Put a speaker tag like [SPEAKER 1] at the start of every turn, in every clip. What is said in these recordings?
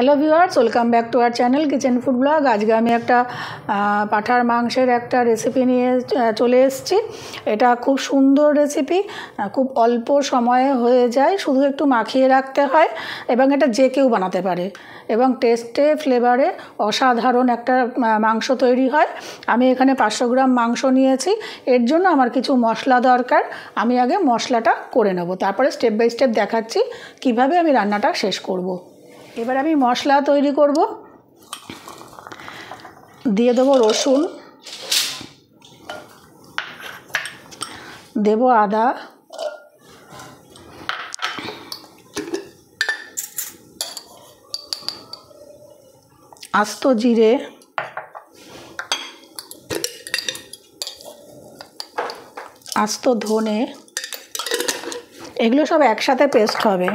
[SPEAKER 1] Hello viewers, welcome back to our channel kitchen food blog. আজকে আমি একটা পাঁঠার মাংসের একটা রেসিপি নিয়ে চলে এসেছি। এটা খুব সুন্দর রেসিপি, খুব অল্প সময়ে হয়ে যায়, শুধু একটু মাখিয়ে রাখতে হয় এবং এটা যে কেউ বানাতে পারে এবং টেস্টে ফ্লেভারে অসাধারণ একটা মাংস তৈরি হয়। আমি এখানে 500 গ্রাম মাংস নিয়েছি। এর জন্য আমার কিছু মশলা দরকার। আমি আগে মশলাটা করে নেব, তারপরে স্টেপ বাই স্টেপ দেখাচ্ছি কিভাবে আমি রান্নাটা শেষ করব। এবার আমি মশলা তৈরি করব। দিয়ে দেবো রসুন, দেব আদা, আস্ত জিরে, আস্ত ধনে, এগুলো সব একসাথে পেস্ট হবে।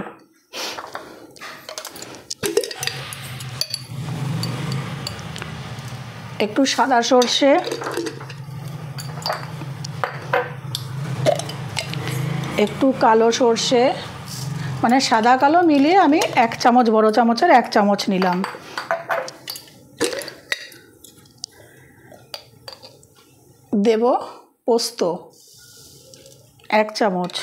[SPEAKER 1] একটু সাদা সর্ষে, একটু কালো সর্ষে, মানে সাদা কালো মিলিয়ে আমি 1 চামচ, বড় চামচের 1 চামচ নিলাম। দেব পোস্ত 1 চামচ,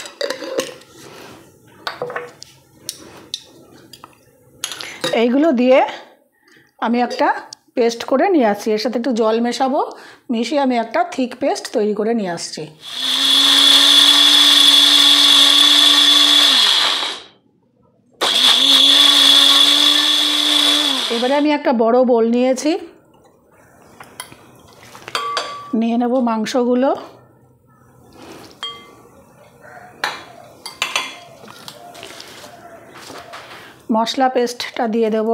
[SPEAKER 1] এইগুলো দিয়ে আমি একটা পেস্ট করে নিয়ে আসছি। এর সাথে একটু জল মেশাবো, মিশিয়ে আমি একটা থিক পেস্ট তৈরি করে নিয়ে আসছি। এবারে আমি একটা বড় বোল নিয়েছি, নিয়ে নেব মাংসগুলো। মশলা পেস্টটা দিয়ে দেব,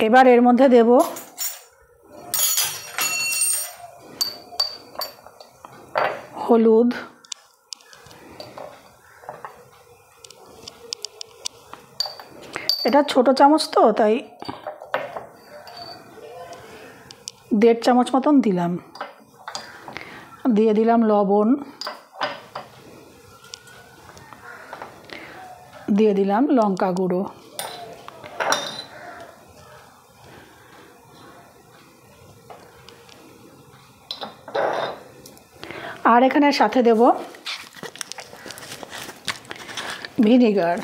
[SPEAKER 1] এবার এর মধ্যে দেব হলুদ, এটা ছোট চামচ তো তাই 1.5 চামচ মতন দিলাম। দিয়ে দিলাম লবণ, দিয়ে দিলাম লঙ্কা গুঁড়ো, আর এখানে সাথে দেব ভিনিগার,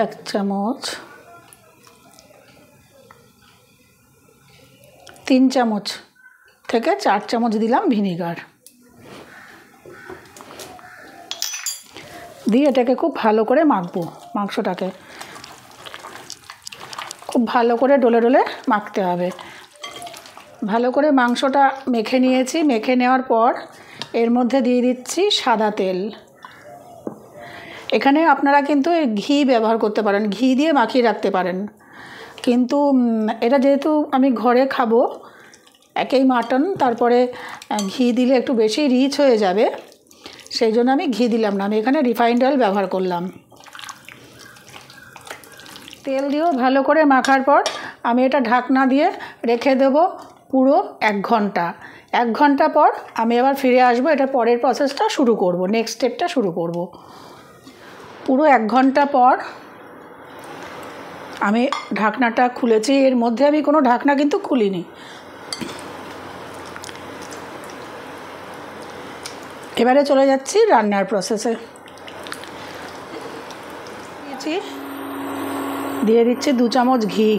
[SPEAKER 1] এক চামচ, 3 চামচ থেকে 4 চামচ দিলাম ভিনিগার। দিয়ে এটাকে খুব ভালো করে মাখবো। মাংসটাকে খুব ভালো করে ডলে ডলে মাখতে হবে। ভালো করে মাংসটা মেখে নিয়েছি। মেখে নেওয়ার পর এর মধ্যে দিয়ে দিচ্ছি সাদা তেল। এখানে আপনারা কিন্তু ঘি ব্যবহার করতে পারেন, ঘি দিয়ে মাখিয়ে রাখতে পারেন, কিন্তু এটা যেহেতু আমি ঘরে খাবো, একেই মাটন, তারপরে ঘি দিলে একটু বেশি রিচ হয়ে যাবে, সেই জন্য আমি ঘি দিলাম না। আমি এখানে রিফাইন্ড অয়েল ব্যবহার করলাম। তেল দিয়েও ভালো করে মাখার পর আমি এটা ঢাকনা দিয়ে রেখে দেবো পুরো 1 ঘন্টা। 1 ঘন্টা পর আমি আবার ফিরে আসবো, এটা পরের প্রসেসটা শুরু করব, নেক্সট স্টেপটা শুরু করব। পুরো 1 ঘন্টা পর আমি ঢাকনাটা খুলেছি। এর মধ্যে আমি কোনো ঢাকনা কিন্তু খুলিনি। এবারে চলে যাচ্ছি রান্নার প্রসেসে। দিয়ে দিচ্ছি 2 চামচ ঘি,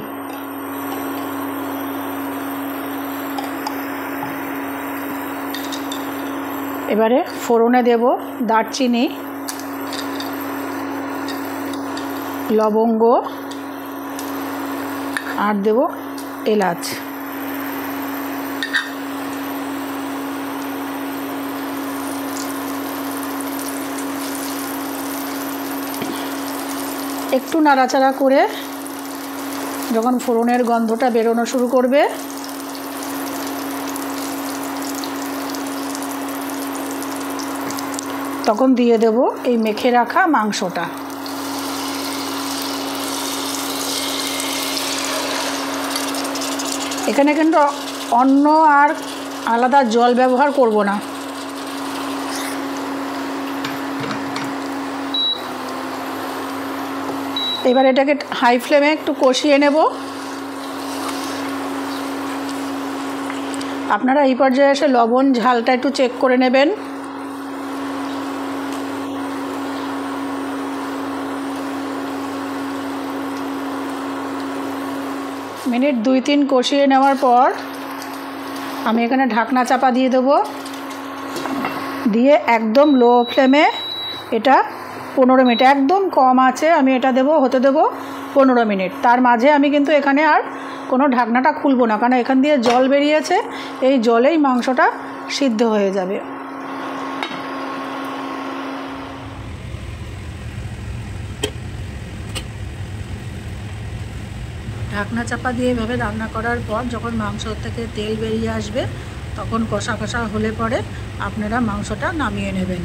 [SPEAKER 1] এবারে ফোড়নে দেব দারচিনি, লবঙ্গ, আর দেব এলাচ। একটু নাড়াচাড়া করে যখন ফোড়নের গন্ধটা বেরোনো শুরু করবে তখন দিয়ে দেব এই মেখে রাখা মাংসটা। এখানে কিন্তু অন্য আর আলাদা জল ব্যবহার করব না। এবার এটাকে হাই ফ্লেমে একটু কষিয়ে নেব। আপনারা এই পর্যায়ে এসে লবণ ঝালটা একটু চেক করে নেবেন। মিনিট 2-3 কষিয়ে নেওয়ার পর আমি এখানে ঢাকনা চাপা দিয়ে দেবো, দিয়ে একদম লো ফ্লেমে এটা 15 মিনিট, একদম কম আছে আমি এটা হতে দেবো 15 মিনিট। তার মাঝে আমি কিন্তু এখানে আর কোনো ঢাকনাটা খুলবো না, কারণ এখান দিয়ে জল বেরিয়েছে, এই জলেই মাংসটা সিদ্ধ হয়ে যাবে। ঢাকনা চাপা দিয়ে এভাবে রান্না করার পর যখন মাংস থেকে তেল বেরিয়ে আসবে, তখন কষা কষা হলে পরে আপনারা মাংসটা নামিয়ে নেবেন।